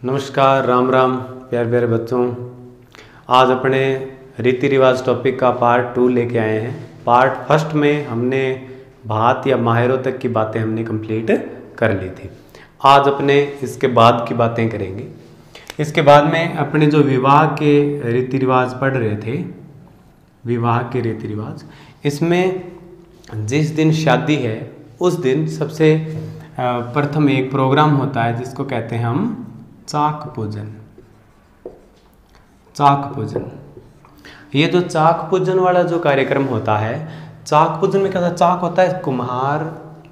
नमस्कार, राम राम प्यारे प्यारे बच्चों। आज अपने रीति रिवाज टॉपिक का पार्ट 2 लेके आए हैं। पार्ट फर्स्ट में हमने भात या माहिरों तक की बातें हमने कंप्लीट कर ली थी। आज अपने इसके बाद की बातें करेंगे। इसके बाद में अपने जो विवाह के रीति रिवाज पढ़ रहे थे, विवाह के रीति रिवाज, इसमें जिस दिन शादी है उस दिन सबसे प्रथम एक प्रोग्राम होता है जिसको कहते हैं हम चाक पूजन। चाक पूजन, ये जो चाक पूजन वाला जो कार्यक्रम होता है, चाक पूजन में क्या होता है? चाक होता है कुम्हार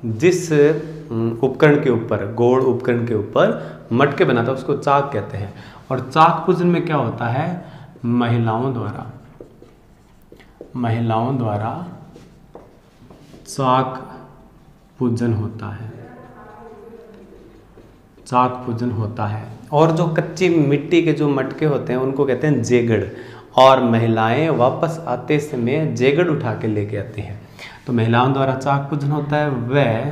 जिस उपकरण के ऊपर, गोल उपकरण के ऊपर मटके बनाता है उसको चाक कहते हैं। और चाक पूजन में क्या होता है? महिलाओं द्वारा चाक पूजन होता है। चाक पूजन होता है। और जो कच्ची मिट्टी के जो मटके होते हैं उनको कहते हैं जेगड़। और महिलाएं वापस आते समय जेगड़ उठा के लेके आती हैं। तो महिलाओं द्वारा चाक पूजन होता है। वह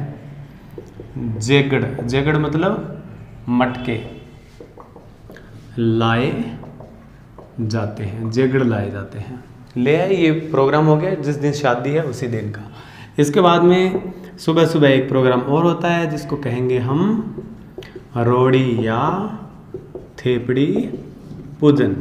जेगड़ मतलब मटके लाए जाते हैं, जेगड़ लाए जाते हैं। ले आए, ये प्रोग्राम हो गया जिस दिन शादी है उसी दिन का। इसके बाद में सुबह सुबह एक प्रोग्राम और होता है जिसको कहेंगे हम रोड़ी या थेपड़ी पूजन।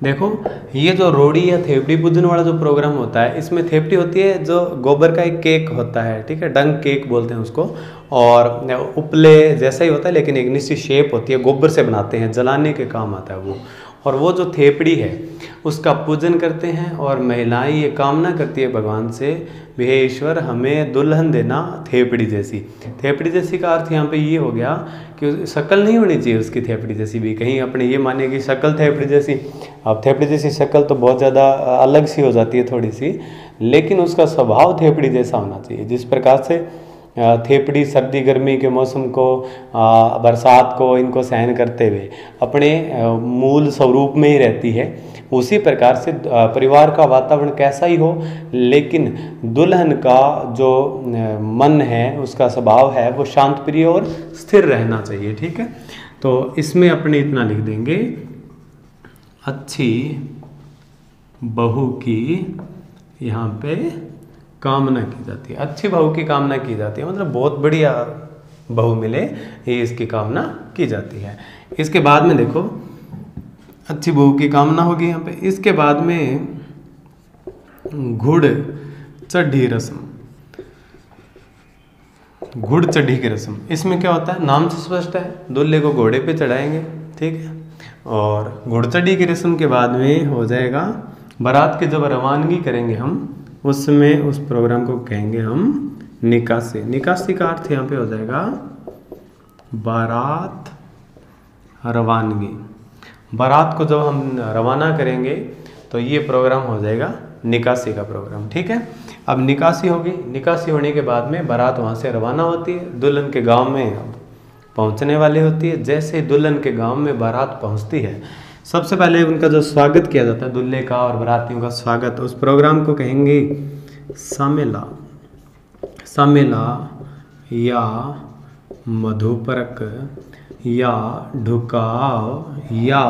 देखो, ये जो रोड़ी या थेपड़ी पूजन वाला जो प्रोग्राम होता है, इसमें थेपड़ी होती है जो गोबर का एक केक होता है, ठीक है, डंग केक बोलते हैं उसको। और उपले जैसा ही होता है लेकिन एक निश्चित शेप होती है, गोबर से बनाते हैं, जलाने के काम आता है वो। और वो जो थेपड़ी है उसका पूजन करते हैं और महिलाएं ये कामना करती है भगवान से, हे ईश्वर हमें दुल्हन देना थेपड़ी जैसी। थेपड़ी जैसी का अर्थ यहाँ पे ये हो गया कि शक्ल नहीं होनी चाहिए उसकी थेपड़ी जैसी भी। कहीं अपने ये माने कि शक्ल थेपड़ी जैसी, अब थेपड़ी जैसी शक्ल तो बहुत ज़्यादा अलग सी हो जाती है थोड़ी सी, लेकिन उसका स्वभाव थेपड़ी जैसा होना चाहिए। जिस प्रकार से थेपड़ी सर्दी गर्मी के मौसम को, बरसात को, इनको सहन करते हुए अपने मूल स्वरूप में ही रहती है, उसी प्रकार से परिवार का वातावरण कैसा ही हो, लेकिन दुल्हन का जो मन है, उसका स्वभाव है, वो शांत प्रिय और स्थिर रहना चाहिए। ठीक है, तो इसमें अपने इतना लिख देंगे, अच्छी बहू की यहाँ पे कामना की जाती है। अच्छी बहू की कामना की जाती है, मतलब बहुत बढ़िया बहू मिले, ये इसकी कामना की जाती है। इसके बाद में देखो, अच्छी बहू की कामना होगी यहाँ पे। इसके बाद में घुड़ चढ़ी रस्म, घुड़ चढ़ी की रस्म। इसमें क्या होता है? नाम से स्पष्ट है, दूल्हे को घोड़े पे चढ़ाएंगे, ठीक है। और घुड़ चढ़ी की रस्म के बाद में हो जाएगा बारात की जब रवानगी करेंगे हम, उसमें उस प्रोग्राम को कहेंगे हम निकासी। निकासी का अर्थ यहाँ पे हो जाएगा बारात रवानगी। बारात को जब हम रवाना करेंगे तो ये प्रोग्राम हो जाएगा निकासी का प्रोग्राम, ठीक है। अब निकासी होगी, निकासी होने के बाद में बारात वहाँ से रवाना होती है, दुल्हन के गांव में पहुँचने वाली होती है। जैसे दुल्हन के गांव में बारात पहुँचती है, सबसे पहले उनका जो स्वागत किया जाता है, दूल्हे का और बारातियों का स्वागत, उस प्रोग्राम को कहेंगे सामेला। सामेला या मधुपरक या ढुकाव या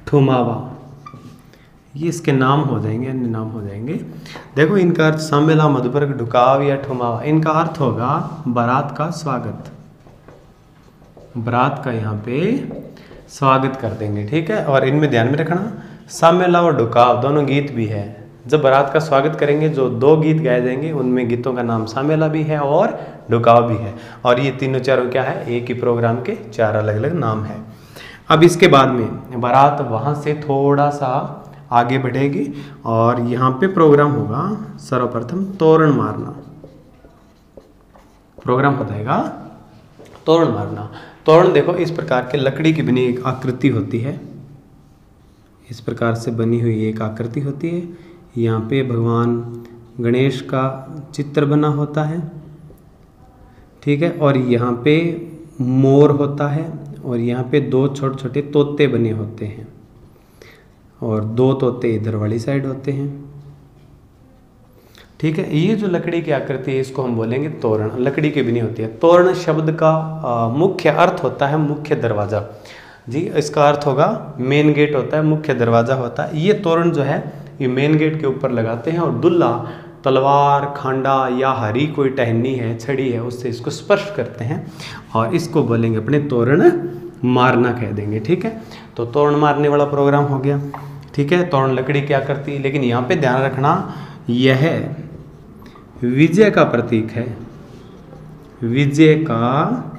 ठुमावा, ये इसके नाम हो जाएंगे, अन्य नाम हो जाएंगे। देखो, इनका अर्थ सामेला, मधुपरक, ढुकाव या ठुमावा, इनका अर्थ होगा बारात का स्वागत। बारात का यहाँ पे स्वागत कर देंगे, ठीक है। और इनमें ध्यान में रखना, सामेला और ढुकाव दोनों गीत भी है। जब बारात का स्वागत करेंगे जो 2 गीत गाए जाएंगे, उनमें गीतों का नाम सामेला भी है और ढुकाव भी है। और ये तीनों चारों क्या है? एक ही प्रोग्राम के 4 अलग अलग नाम है। अब इसके बाद में बारात वहाँ से थोड़ा सा आगे बढ़ेगी और यहाँ पे प्रोग्राम होगा सर्वप्रथम तोरण मारना। प्रोग्राम हो जाएगा तोरण मारना। तोरण देखो, इस प्रकार के लकड़ी की बनी एक आकृति होती है, इस प्रकार से बनी हुई एक आकृति होती है। यहाँ पे भगवान गणेश का चित्र बना होता है, ठीक है। और यहाँ पे मोर होता है और यहाँ पे 2 छोटे छोटे तोते बने होते हैं और 2 तोते इधर वाली साइड होते हैं, ठीक है। ये जो लकड़ी की आकृति है इसको हम बोलेंगे तोरण, लकड़ी की भी नहीं होती है। तोरण शब्द का मुख्य अर्थ होता है मुख्य दरवाज़ा जी, इसका अर्थ होगा मेन गेट होता है, मुख्य दरवाज़ा होता है। ये तोरण जो है ये मेन गेट के ऊपर लगाते हैं और दुल्हा तलवार, खांडा या हरी कोई टहनी है, छड़ी है, उससे इसको स्पर्श करते हैं और इसको बोलेंगे अपने तोरण मारना कह देंगे। ठीक है, तो तोरण मारने वाला प्रोग्राम हो गया। ठीक है, तोरण लकड़ी की आकृति, लेकिन यहाँ पे ध्यान रखना यह विजय का प्रतीक है, विजय का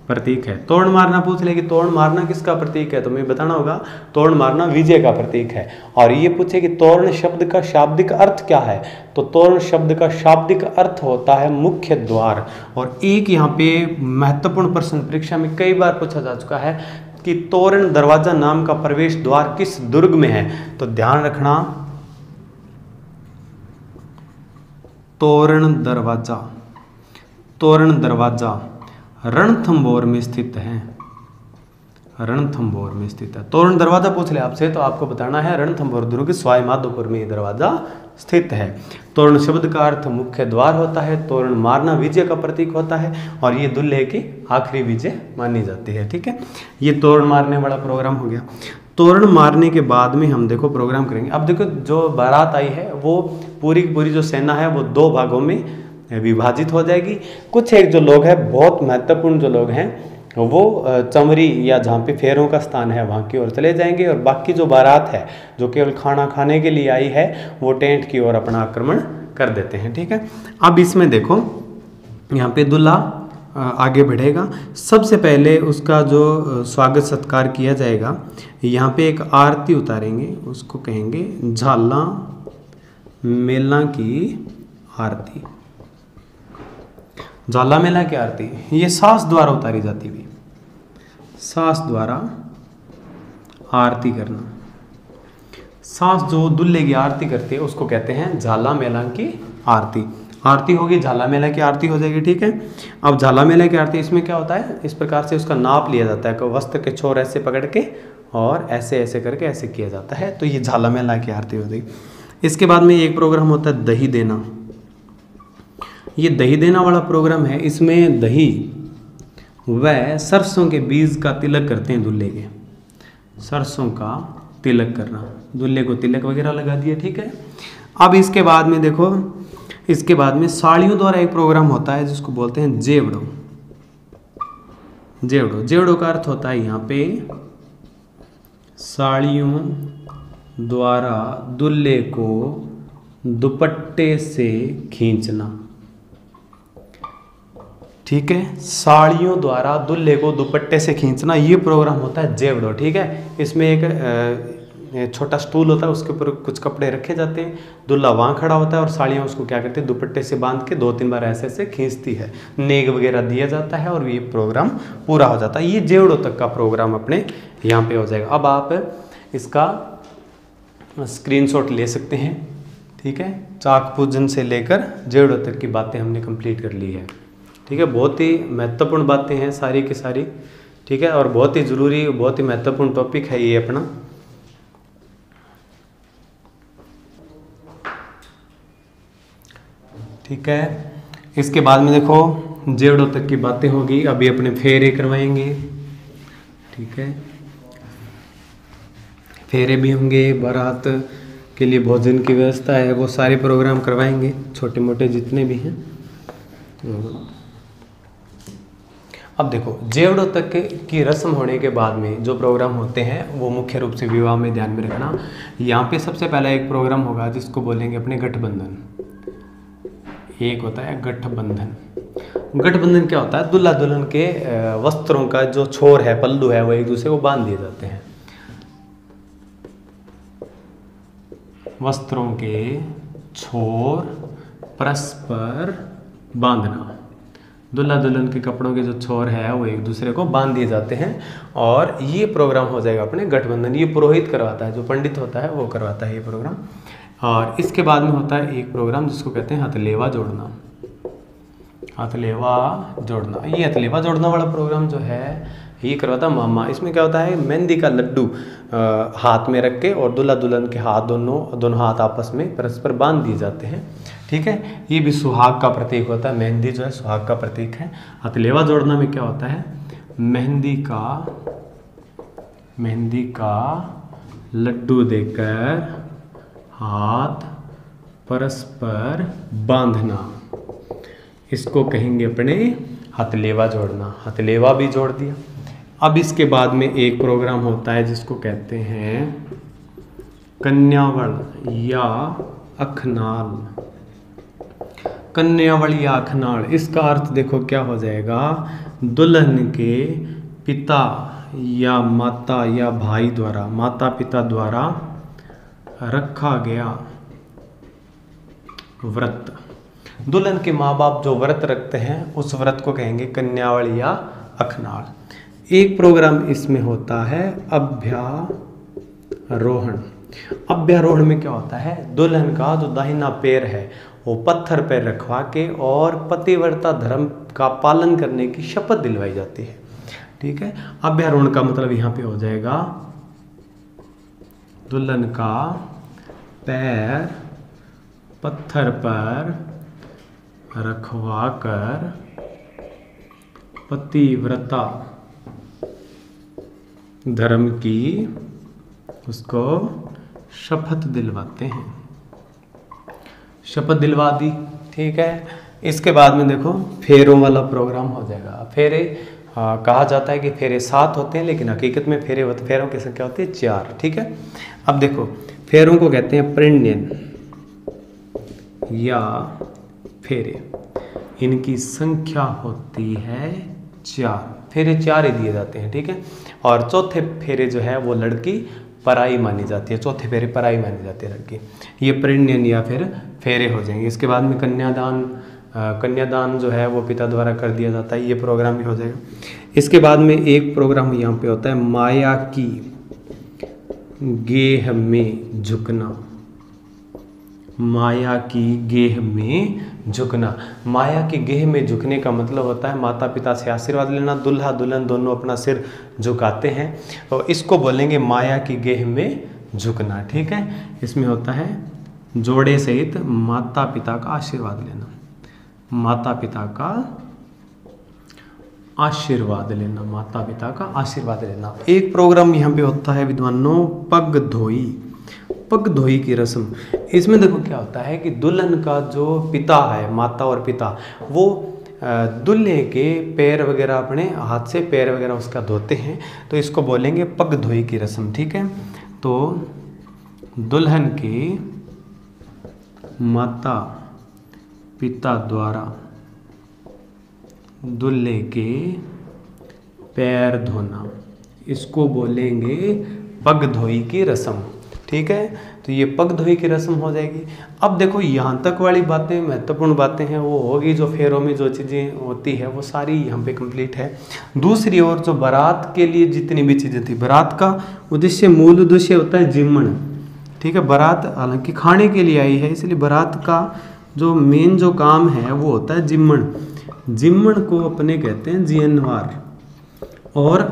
प्रतीक है। तोरण मारना पूछ ले कि तोरण मारना किसका प्रतीक है, तो मैं बताना होगा तोरण मारना विजय का प्रतीक है। और ये पूछे कि तोरण शब्द का शाब्दिक अर्थ क्या है, तो तोरण शब्द का शाब्दिक अर्थ होता है मुख्य द्वार। और एक यहाँ पे महत्वपूर्ण प्रश्न परीक्षा में कई बार पूछा जा चुका है कि तोरण दरवाजा नाम का प्रवेश द्वार किस दुर्ग में है, तो ध्यान रखना तोरण दरवाजा रणथंभौर में स्थित है, रणथंभौर में स्थित है। तोरण दरवाजा पूछ ले आपसे तो आपको बताना है रणथंभौर दुर्ग सवाई माधोपुर में ये दरवाजा स्थित है। तोरण शब्द का अर्थ मुख्य द्वार होता है, तोरण मारना विजय का प्रतीक होता है और ये दुल्हे की आखिरी विजय मानी जाती है। ठीक है, ये तोरण मारने वाला प्रोग्राम हो गया। तोरण मारने के बाद में हम देखो प्रोग्राम करेंगे। अब देखो जो बारात आई है वो पूरी पूरी जो सेना है वो 2 भागों में विभाजित हो जाएगी। कुछ एक जो लोग हैं बहुत महत्वपूर्ण जो लोग हैं वो चमरी या जहाँ पे फेरों का स्थान है वहाँ की ओर चले जाएंगे और बाकी जो बारात है जो केवल खाना खाने के लिए आई है वो टेंट की ओर अपना आक्रमण कर देते हैं। ठीक है, अब इसमें देखो यहाँ पे दूल्हा आगे बढ़ेगा। सबसे पहले उसका जो स्वागत सत्कार किया जाएगा, यहाँ पे एक आरती उतारेंगे, उसको कहेंगे झाला मेला की आरती। झाला मेला की आरती ये सास द्वारा उतारी जाती हुई, सास द्वारा आरती करना। सास जो दूल्हे की आरती करती है उसको कहते हैं झाला मेला की आरती। आरती होगी, झाला मेला की आरती हो जाएगी। ठीक है, अब झाला मेला की आरती इसमें क्या होता है, इस प्रकार से उसका नाप लिया जाता है कि वस्त्र के छोर ऐसे पकड़ के और ऐसे ऐसे करके ऐसे किया जाता है, तो ये झाला मेला की आरती हो जाएगी। इसके बाद में एक प्रोग्राम होता है दही देना। ये दही देना वाला प्रोग्राम है, इसमें दही व सरसों के बीज का तिलक करते हैं दूल्हे के, सरसों का तिलक करना, दूल्हे को तिलक वगैरह लगा दिया। ठीक है, अब इसके बाद में देखो, इसके बाद में साड़ियों द्वारा एक प्रोग्राम होता है जिसको बोलते हैं जेवड़ो। जेवड़ो, जेवड़ो का अर्थ होता है यहाँ पे साड़ियों द्वारा दूल्हे को दुपट्टे से खींचना। ठीक है, साड़ियों द्वारा दूल्हे को दुपट्टे से खींचना, ये प्रोग्राम होता है जेवड़ो। ठीक है, इसमें एक छोटा स्टूल होता है, उसके ऊपर कुछ कपड़े रखे जाते हैं, दूल्हा वहाँ खड़ा होता है और साड़ियाँ उसको क्या करती है दुपट्टे से बांध के 2-3 बार ऐसे ऐसे खींचती है, नेग वगैरह दिया जाता है और ये प्रोग्राम पूरा हो जाता है। ये जेवड़ो तक का प्रोग्राम अपने यहाँ पे हो जाएगा। अब आप इसका स्क्रीनशॉट ले सकते हैं। ठीक है, चाक पूजन से लेकर जेवड़ो तक की बातें हमने कंप्लीट कर ली है। ठीक है, बहुत ही महत्वपूर्ण बातें हैं सारी की सारी। ठीक है, और बहुत ही ज़रूरी, बहुत ही महत्वपूर्ण टॉपिक है ये अपना। ठीक है, इसके बाद में देखो जेवड़ो तक की बातें होगी। अभी अपने फेरे करवाएंगे। ठीक है, फेरे भी होंगे, बारात के लिए भोजन की व्यवस्था है, वो सारे प्रोग्राम करवाएंगे छोटे मोटे जितने भी हैं। अब देखो जेवड़ो तक की रस्म होने के बाद में जो प्रोग्राम होते हैं वो मुख्य रूप से विवाह में ध्यान में रखना। यहाँ पे सबसे पहला एक प्रोग्राम होगा जिसको बोलेंगे अपने गठबंधन। एक होता है गठबंधन। गठबंधन क्या होता है, दूल्हा दुल्हन के वस्त्रों का जो छोर है, पल्लू है, वो एक दूसरे को बांध दिए जाते हैं। वस्त्रों के छोर परस्पर बांधना, दूल्हा दुल्हन के कपड़ों के जो छोर है वो एक दूसरे को बांध दिए जाते हैं और ये प्रोग्राम हो जाएगा अपने गठबंधन। ये पुरोहित करवाता है, जो पंडित होता है वो करवाता है ये प्रोग्राम। और इसके बाद में होता है एक प्रोग्राम जिसको कहते हैं हथलेवा जोड़ना। हथलेवा जोड़ना, ये हथलेवा जोड़ना वाला प्रोग्राम जो है ये करवाता मामा। इसमें क्या होता है, मेहंदी का लड्डू हाथ में रख के और दूल्हा दुल्हन के हाथ दोनों हाथ आपस में परस्पर बांध दिए जाते हैं। ठीक है। ये भी सुहाग का प्रतीक होता है, मेहंदी जो है सुहाग का प्रतीक है। हथलेवा जोड़ना में क्या होता है, मेहंदी का लड्डू देकर हाथ परस्पर बांधना, इसको कहेंगे अपने हथलेवा जोड़ना। हथलेवा भी जोड़ दिया। अब इसके बाद में एक प्रोग्राम होता है जिसको कहते हैं कन्यावल या अखनाल। कन्यावल या अखनाल, इसका अर्थ देखो क्या हो जाएगा, दुल्हन के पिता या माता या भाई द्वारा, माता पिता द्वारा रखा गया व्रत। दुल्हन के माँ बाप जो व्रत रखते हैं उस व्रत को कहेंगे कन्यावल या अखनाल। एक प्रोग्राम इसमें होता है अभ्यारोहण। अभ्यारोहण में क्या होता है, दुल्हन का जो दाहिना पैर है वो पत्थर पर रखवा के और पतिव्रता धर्म का पालन करने की शपथ दिलवाई जाती है। ठीक है। अभ्यारोहण का मतलब यहाँ पे हो जाएगा दुल्हन का पैर पत्थर पर रखवा कर पतिव्रता धर्म की उसको शपथ दिलवाते हैं। शपथ दिलवा दी। ठीक है। इसके बाद में देखो फेरों वाला प्रोग्राम हो जाएगा। फेरे कहा जाता है कि फेरे 7 होते हैं, लेकिन हकीकत में फेरों की संख्या होती है 4। ठीक है। अब देखो फेरों को कहते हैं परिण्यन या फेरे। इनकी संख्या होती है 4। फेरे 4 ही दिए जाते हैं। ठीक है। और चौथे फेरे जो है वो लड़की पराई मानी जाती है। चौथे फेरे पराई मानी जाती है लड़की। ये परिण्यन या फिर फेरे हो जाएंगे। इसके बाद में कन्यादान जो है वो पिता द्वारा कर दिया जाता है। ये प्रोग्राम भी हो जाएगा। इसके बाद में एक प्रोग्राम यहाँ पे होता है माया की गेह में झुकना। माया की गेह में झुकना। माया की गेह में झुकने का मतलब होता है माता पिता से आशीर्वाद लेना। दूल्हा दुल्हन दोनों अपना सिर झुकाते हैं, तो इसको बोलेंगे माया की गेह में झुकना। ठीक है। इसमें होता है जोड़े सहित माता पिता का आशीर्वाद लेना। माता पिता का आशीर्वाद लेना। माता पिता का आशीर्वाद लेना। एक प्रोग्राम यहाँ पे होता है विद्वानों पग धोई। पग धोई की रस्म। इसमें देखो क्या होता है कि दुल्हन का जो पिता है, माता और पिता, वो दूल्हे के पैर वगैरह अपने हाथ से पैर वगैरह उसका धोते हैं, तो इसको बोलेंगे पग धोई की रस्म। ठीक है। तो दुल्हन के माता पिता द्वारा दूल्हे के पैर धोना, इसको बोलेंगे पग धोई की रस्म। ठीक है। तो ये पग धोई की रस्म हो जाएगी। अब देखो यहाँ तक वाली बातें महत्वपूर्ण बातें हैं वो होगी, जो फेरों में जो चीज़ें होती है वो सारी यहाँ पे कंप्लीट है। दूसरी ओर जो बारात के लिए जितनी भी चीज़ें थी, बारात का उद्देश्य, मूल उद्देश्य होता है जिम्मन। ठीक है। बारात हालांकि खाने के लिए आई है, इसलिए बारात का जो मेन जो काम है वो होता है जिम्मन। जिम्मन को अपने कहते हैं जियनवार। और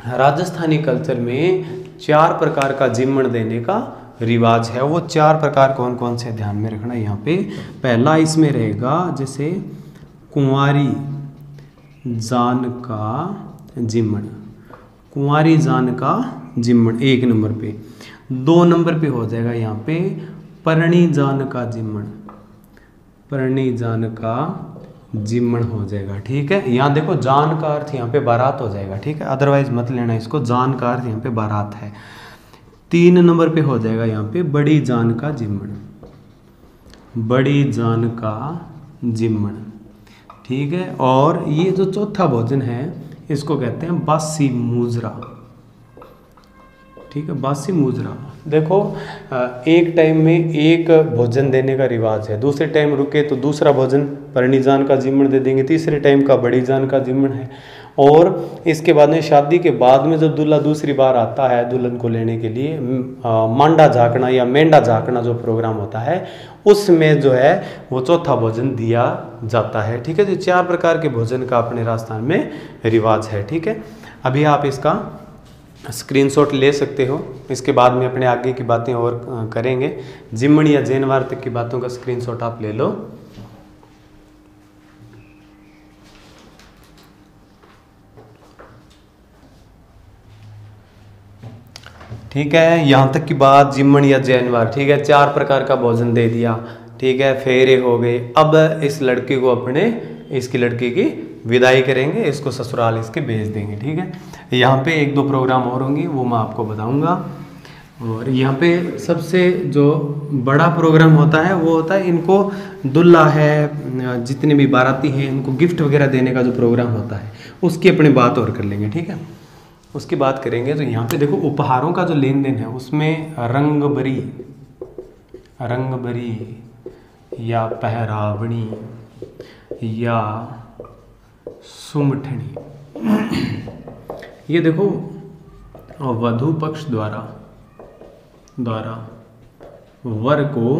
राजस्थानी कल्चर में 4 प्रकार का जिम्मन देने का रिवाज है। वो 4 प्रकार कौन कौन से ध्यान में रखना यहाँ पे। पहला इसमें रहेगा जैसे कुंवारी जान का जिम्मन। कुंवारी जान का जिम्मन 1 नंबर पे। 2 नंबर पे हो जाएगा यहाँ पे परणी जान का जिम्मन। परणी जान का जिम्मन हो जाएगा। ठीक है। यहाँ देखो जान का अर्थ यहाँ पे बारात हो जाएगा। ठीक है। अदरवाइज मत लेना इसको, जान का अर्थ यहाँ पे बारात है। 3 नंबर पे हो जाएगा यहाँ पे बड़ी जान का जिम्मन। बड़ी जान का जिम्मन। ठीक है। और ये जो चौथा भोजन है इसको कहते हैं बासी मुजरा। ठीक है। बासी मुजरा। देखो एक टाइम में एक भोजन देने का रिवाज है, दूसरे टाइम रुके तो दूसरा भोजन परणी जान का जिम्मन दे देंगे, तीसरे टाइम का बड़ी जान का जिम्मन है। और इसके बाद में शादी के बाद में जब दूल्हा दूसरी बार आता है दुल्हन को लेने के लिए, मांडा झाँकना या मेंढा झाँकना जो प्रोग्राम होता है उसमें जो है वो चौथा भोजन दिया जाता है। ठीक है। तो 4 प्रकार के भोजन का अपने राजस्थान में रिवाज है। ठीक है। अभी आप इसका स्क्रीनशॉट ले सकते हो। इसके बाद में अपने आगे की बातें और करेंगे। जिमण या जैनवार तक की बातों का स्क्रीनशॉट आप ले लो। ठीक है, यहाँ तक की बात जिमण या जैनवार। ठीक है, 4 प्रकार का भोजन दे दिया। ठीक है, फेरे हो गए। अब इस लड़की को इसकी लड़की की विदाई करेंगे, इसको ससुराल इसके भेज देंगे। ठीक है, यहाँ पे 1-2 प्रोग्राम और होंगे, वो मैं आपको बताऊंगा। और यहाँ पे सबसे जो बड़ा प्रोग्राम होता है वो होता है इनको दुल्हा है, जितने भी बाराती हैं, इनको गिफ्ट वगैरह देने का जो प्रोग्राम होता है उसकी अपनी बात और कर लेंगे। ठीक है, उसकी बात करेंगे। तो यहाँ पे देखो उपहारों का जो लेन देन है उसमें रंग भरी या पहरावणी या सुमठनी, ये देखो वधू पक्ष द्वारा वर को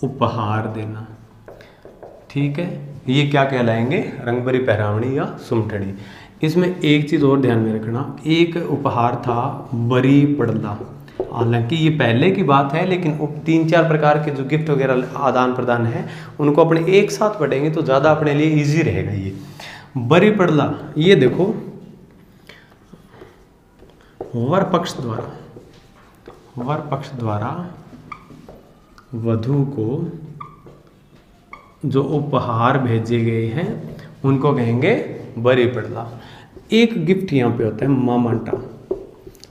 उपहार देना। ठीक है, ये क्या कहलाएंगे? रंगभरी पहरावणी या सुमठनी। इसमें एक चीज़ और ध्यान में रखना, एक उपहार था बरी पड़ला। हालांकि ये पहले की बात है, लेकिन 3-4 प्रकार के जो गिफ्ट वगैरह आदान प्रदान है उनको अपने एक साथ पढ़ेंगे तो ज़्यादा अपने लिए इजी रहेगा। ये बरी पड़ला, ये देखो वर पक्ष द्वारा वधू को जो उपहार भेजे गए हैं उनको कहेंगे बरी पड़ला। एक गिफ्ट यहाँ पे होता है मामांटा।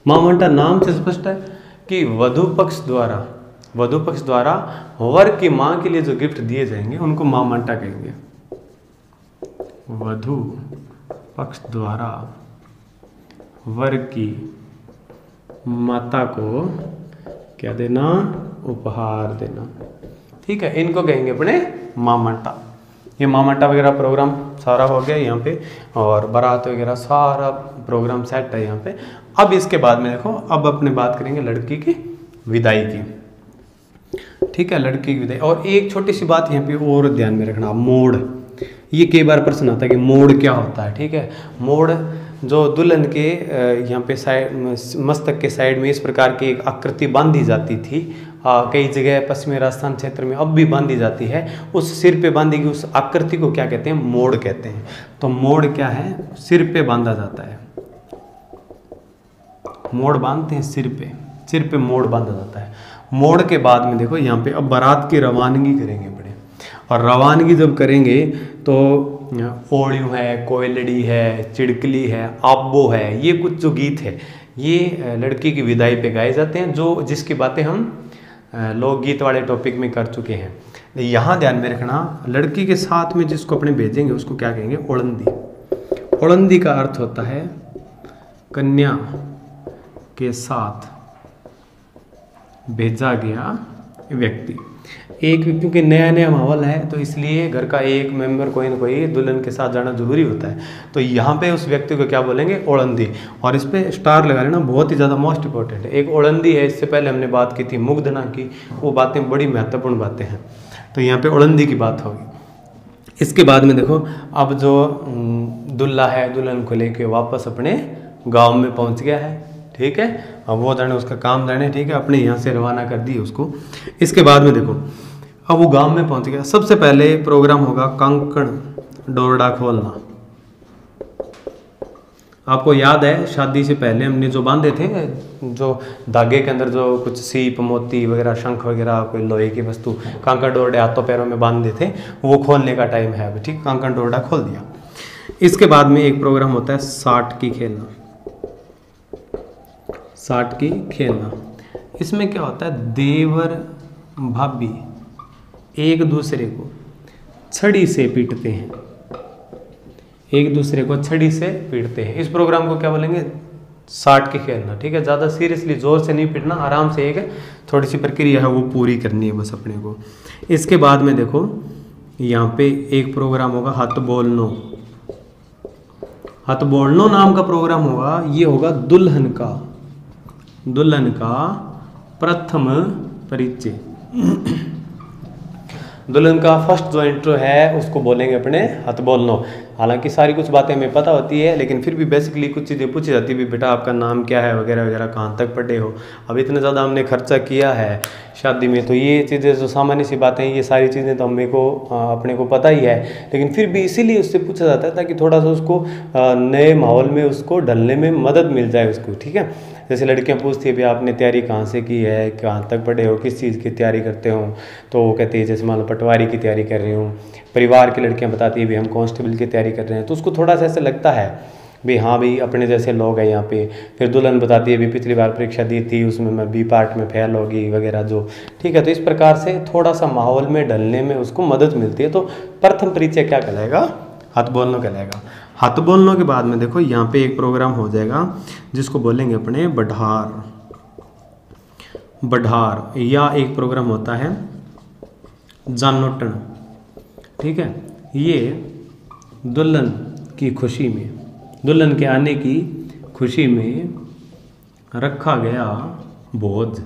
मामांटा नाम से स्पष्ट है कि वधू पक्ष द्वारा वर की मां के लिए जो गिफ्ट दिए जाएंगे उनको मामांटा कहेंगे। वधू पक्ष द्वारा वर की माता को क्या देना? उपहार देना। ठीक है, इनको कहेंगे अपने मामांटा। ये मामांटा वगैरह प्रोग्राम सारा हो गया यहाँ पे, और बारात वगैरह सारा प्रोग्राम सेट है यहाँ पे। अब इसके बाद में देखो, अब अपने बात करेंगे लड़की की विदाई की। ठीक है, लड़की की विदाई। और एक छोटी सी बात यहाँ पे और ध्यान में रखना, मोड़। ये कई बार प्रश्न आता है कि मोड़ क्या होता है। ठीक है, मोड़ जो दुल्हन के यहाँ पे साइड मस्तक के साइड में इस प्रकार की एक आकृति बांधी जाती थी, कई जगह पश्चिमी राजस्थान क्षेत्र में अब भी बांधी जाती है। उस सिर पे बांधी गई उस आकृति को क्या कहते हैं? मोड़ कहते हैं। तो मोड़ क्या है? सिर पे बांधा जाता है। मोड़ बांधते हैं सिर पे मोड़ बांधा जाता है। मोड़ के बाद में देखो यहाँ पे अब बारात की रवानगी करेंगे बड़े, और रवानगी जब करेंगे तो ओड़ियों है, कोयलड़ी है, चिड़कली है, आबो है, ये कुछ जो गीत है ये लड़की की विदाई पे गाए जाते हैं, जो जिसकी बातें हम लोकगीत वाले टॉपिक में कर चुके हैं। यहाँ ध्यान में रखना, लड़की के साथ में जिसको अपने भेजेंगे उसको क्या कहेंगे? ओलंदी। ओलंदी का अर्थ होता है कन्या के साथ भेजा गया व्यक्ति। एक व्यक्ति के नया माहौल है तो इसलिए घर का एक मेंबर कोई ना कोई दुल्हन के साथ जाना जरूरी होता है। तो यहाँ पे उस व्यक्ति को क्या बोलेंगे? ओलंदी। और इस पे स्टार लगा लेना, बहुत ही ज़्यादा मोस्ट इंपॉर्टेंट है। एक ओलंदी है, इससे पहले हमने बात की थी मुग्धना की, वो बातें बड़ी महत्वपूर्ण बातें हैं। तो यहाँ पे ओलंदी की बात होगी। इसके बाद में देखो, अब जो दुल्हा है दुल्हन को लेके वापस अपने गाँव में पहुँच गया है। ठीक है, अब वो जाने उसका काम जाने। ठीक है, अपने यहाँ से रवाना कर दी उसको। इसके बाद में देखो, अब वो गांव में पहुंच गया। सबसे पहले प्रोग्राम होगा कंकण डोरडा खोलना। आपको याद है शादी से पहले हमने जो बांधे थे, जो धागे के अंदर जो कुछ सीप मोती वगैरह शंख वगैरह कोई लोहे की वस्तु कंकण डोरडे हाथों पैरों में बांधे थे, वो खोलने का टाइम है अभी। ठीक, कंकण डोरडा खोल दिया। इसके बाद में एक प्रोग्राम होता है साटकी खेलना। साटकी खेलना, इसमें क्या होता है? देवर भाभी एक दूसरे को छड़ी से पीटते हैं। एक दूसरे को छड़ी से पीटते हैं। इस प्रोग्राम को क्या बोलेंगे? साटकी खेलना। ठीक है, ज़्यादा सीरियसली जोर से नहीं पीटना, आराम से एक थोड़ी सी प्रक्रिया है वो पूरी करनी है बस अपने को। इसके बाद में देखो, यहाँ पे एक प्रोग्राम होगा हथ बोलनो। हथ बोलनो नाम का प्रोग्राम होगा। ये होगा दुल्हन का प्रथम परिचय। दुल्हन का फर्स्ट जो इंट्रो है उसको बोलेंगे अपने हथ बोलनो। हालांकि सारी कुछ बातें हमें पता होती है, लेकिन फिर भी बेसिकली कुछ चीज़ें पूछी जाती है, बेटा आपका नाम क्या है वगैरह वगैरह, कहाँ तक पढ़े हो, अब इतना ज़्यादा हमने खर्चा किया है शादी में, तो ये चीज़ें जो सामान्य सी बातें हैं, ये सारी चीज़ें तो हमें को अपने को पता ही है, लेकिन फिर भी इसीलिए उससे पूछा जाता है ताकि थोड़ा सा उसको नए माहौल में उसको ढलने में मदद मिल जाए उसको, ठीक है। जैसे लड़कियां पूछती है भी आपने तैयारी कहाँ से की है, कहाँ तक पढ़े हो, किस चीज़ की तैयारी करते हो, तो वो कहती है जैसे मान लो पटवारी की तैयारी कर रही हूँ। परिवार की लड़कियां बताती है भी हम कांस्टेबल की तैयारी कर रहे हैं, तो उसको थोड़ा सा ऐसा लगता है भी हाँ भाई अपने जैसे लोग हैं यहाँ पे। फिर दुल्हन बताती है भी पिछली बार परीक्षा दी थी उसमें मैं बी पार्ट में फेल होगी वगैरह जो, ठीक है। तो इस प्रकार से थोड़ा सा माहौल में ढलने में उसको मदद मिलती है। तो प्रथम परिचय क्या कहलाएगा, हथ बोलना कहलाएगा। हाथ बोलने के बाद में देखो यहाँ पे एक प्रोग्राम हो जाएगा जिसको बोलेंगे अपने बढ़ार। बढ़ार या एक प्रोग्राम होता है जानोटन, ठीक है। ये दुल्हन की खुशी में, दुल्हन के आने की खुशी में रखा गया भोज,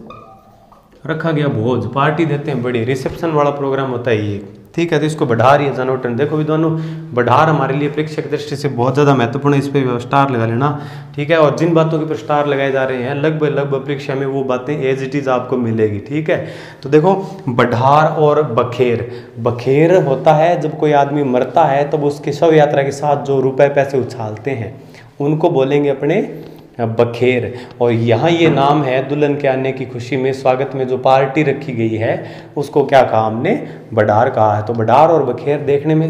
रखा गया भोज, पार्टी देते हैं बड़ी, रिसेप्शन वाला प्रोग्राम होता है ये, ठीक है। तो इसको बढ़ार या जानोटन, देखो भी दोनों बढ़ार हमारे लिए परीक्षा की दृष्टि से बहुत ज़्यादा महत्वपूर्ण है, इस पर स्टार लगा लेना, ठीक है। और जिन बातों के ऊपर स्टार लगाए जा रहे हैं लगभग परीक्षा में वो बातें एज इट इज़ आपको मिलेगी, ठीक है। तो देखो बढ़ार और बखेर, बखेर होता है जब कोई आदमी मरता है तब उसके शव यात्रा के साथ जो रुपए पैसे उछालते हैं उनको बोलेंगे अपने बखेर। और यहाँ ये नाम है दुल्हन के आने की खुशी में स्वागत में जो पार्टी रखी गई है उसको क्या कहा हमने, बढ़ार कहा है। तो बढ़ार और बखेर देखने में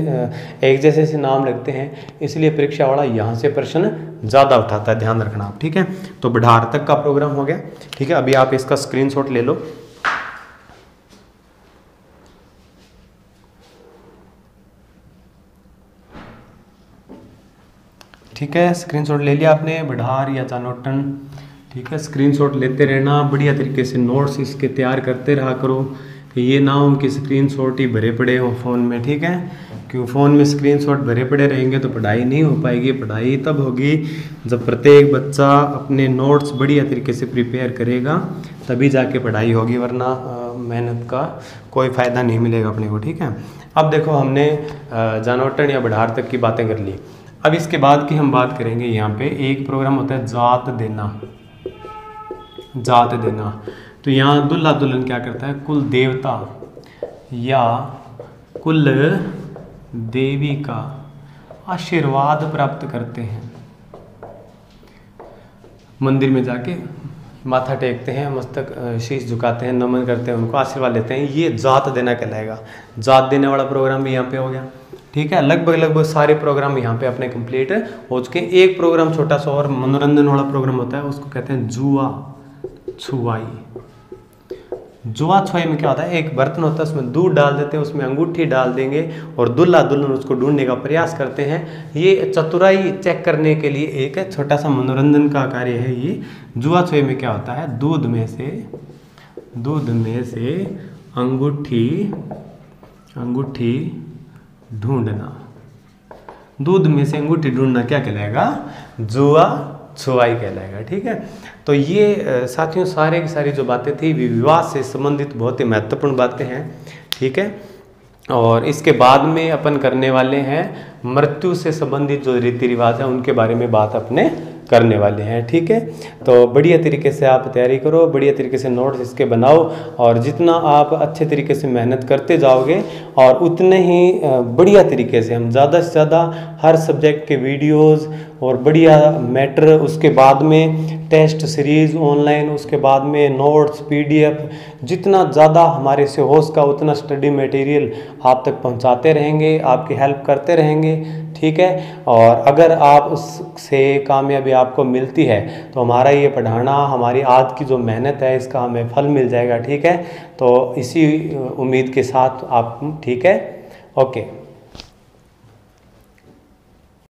एक जैसे से नाम लगते हैं, इसलिए परीक्षा वाला यहाँ से प्रश्न ज़्यादा उठाता है, ध्यान रखना आप, ठीक है। तो बढ़ार तक का प्रोग्राम हो गया, ठीक है। अभी आप इसका स्क्रीनशॉट ले लो। ठीक है, स्क्रीनशॉट ले लिया आपने, बढ़ार या जानोटन, ठीक है। स्क्रीनशॉट लेते रहना, बढ़िया तरीके से नोट्स इसके तैयार करते रहा करो कि ये ना हो कि स्क्रीनशॉट ही भरे पड़े हो फ़ोन में, ठीक है। क्यों फ़ोन में स्क्रीनशॉट भरे पड़े रहेंगे तो पढ़ाई नहीं हो पाएगी। पढ़ाई तब होगी जब प्रत्येक बच्चा अपने नोट्स बढ़िया तरीके से प्रिपेयर करेगा, तभी जाके पढ़ाई होगी, वरना मेहनत का कोई फ़ायदा नहीं मिलेगा अपने को, ठीक है। अब देखो हमने जानोटन या बढ़ार तक की बातें कर ली। अब इसके बाद की हम बात करेंगे, यहाँ पे एक प्रोग्राम होता है जात देना, जात देना। तो यहाँ दुल्हा दुल्हन क्या करता है, कुल देवता या कुल देवी का आशीर्वाद प्राप्त करते हैं। मंदिर में जाके माथा टेकते हैं, मस्तक शीश झुकाते हैं, नमन करते हैं, उनको आशीर्वाद लेते हैं, ये जात देना कहलाएगा। जात देने वाला प्रोग्राम भी यहाँ पे हो गया, ठीक है। लगभग सारे प्रोग्राम यहाँ पे अपने कंप्लीट हो चुके हैं। एक प्रोग्राम छोटा सा और मनोरंजन वाला प्रोग्राम होता है, उसको कहते हैं जुआ छुआई। जुआ छुआई में क्या होता है, एक बर्तन होता है उसमें दूध डाल देते हैं, उसमें अंगूठी डाल देंगे और दुल्हा दुल्हन उसको ढूंढने का प्रयास करते हैं। ये चतुराई चेक करने के लिए एक छोटा सा मनोरंजन का कार्य है ये। जुआ छुआई में क्या होता है, दूध में से अंगूठी ढूंढना, दूध में से अंगूठी ढूंढना क्या कहलाएगा, जुआ छुआई कहलाएगा, ठीक है। तो ये साथियों सारे की सारी जो बातें थी विवाह से संबंधित बहुत ही महत्वपूर्ण बातें हैं, ठीक है। और इसके बाद में अपन करने वाले हैं मृत्यु से संबंधित जो रीति रिवाज है उनके बारे में बात अपने करने वाले हैं, ठीक है। तो बढ़िया तरीके से आप तैयारी करो, बढ़िया तरीके से नोट्स इसके बनाओ, और जितना आप अच्छे तरीके से मेहनत करते जाओगे और उतने ही बढ़िया तरीके से हम ज़्यादा से ज़्यादा हर सब्जेक्ट के वीडियोस और बढ़िया मैटर, उसके बाद में टेस्ट सीरीज़ ऑनलाइन, उसके बाद में नोट्स पीडीएफ, जितना ज़्यादा हमारे से हो सका उतना स्टडी मटेरियल आप तक पहुंचाते रहेंगे, आपकी हेल्प करते रहेंगे, ठीक है। और अगर आप उससे कामयाबी आपको मिलती है तो हमारा ये पढ़ाना, हमारी आज की जो मेहनत है इसका हमें फल मिल जाएगा, ठीक है। तो इसी उम्मीद के साथ आप, ठीक है, ओके।